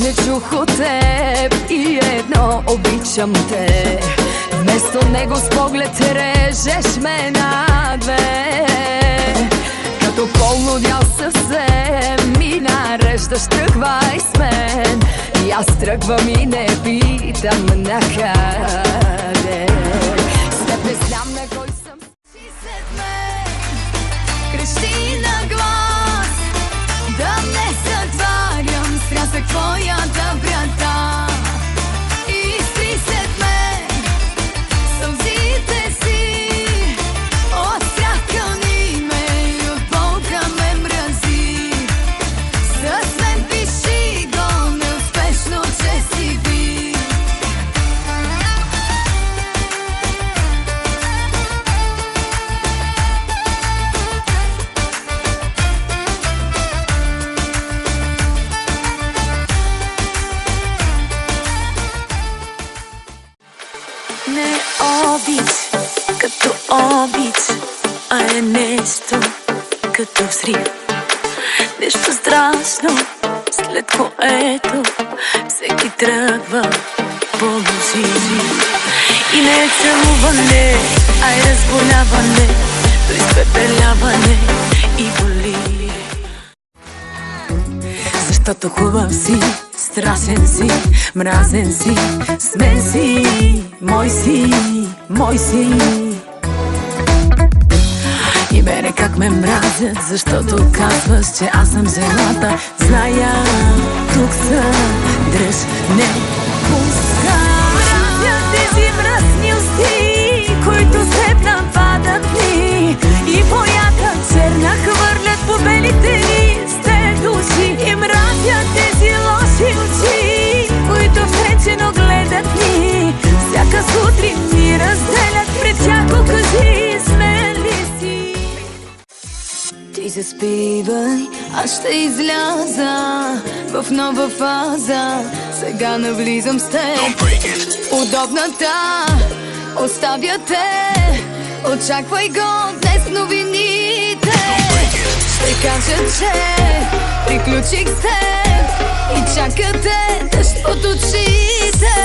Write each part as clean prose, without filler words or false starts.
не чух от теб и едно: обичам те. Вместо него с поглед режеш ме на две. Като полудял съвсем и нареждаш тръгвай с мен. И аз тръгвам и не питам накъде. С теб не знам на кой съм. Си след мен крещи на глас, да не затварям стрясък твоята врата. И си след мен сълзите си, от страх кълни ме и от болка ме мрази. С мен пиши го неуспешно, че си би. Не обич като обич, а е нещо като взрив. Нещо страшно, след което всеки тръгва по лъжи. И не е целуване, а е разболяване, до изпепеляване и боли. Защото хубав си, страшен си, мразен си, смен си, мой си, мой си. И мене как ме мразят, защото казваш, че аз съм жената. Зная, тук са, дръж, не пускай. Мразят тези мръсни усти, които се нападат ни и боята черна хвърлят по белите ни сте души. И мразят тези лоши очи, които втренчено гледат ни. Всяка сутрин ни разделят, пред тях кажи, смен ли си? Ти се спивай, аз ще изляза в нова фаза. Сега навлизам с теб, удобната оставя те. Очаквай го днес в новините. Ще кажа, че приключих с теб и чакате дъжд от очите.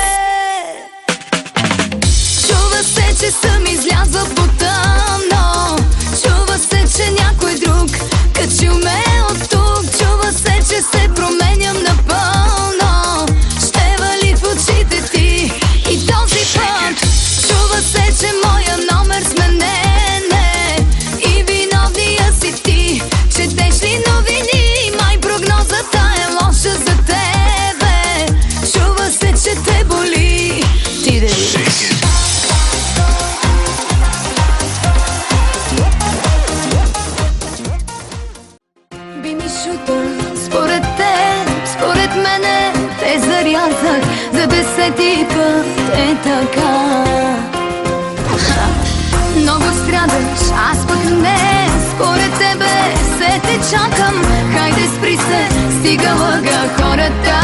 Чува се, че съм излязла по тъмно. Чува се, че някой друг качил ме от тук. Чува се, че се променям напълно. Ще вали в очите ти и този път. Чува се, че моя номер сменен е и виновния си ти. Четеш ли новини? Май прогнозата е лоша за тебе. Чува се, че те боли. Ти да видиш. Би ми шутър, според теб, според мене те зарязах за 10-ти път е така. Много страдаш, аз пък не. Според тебе се те чакам. Хайде спри се, стига лъга хората.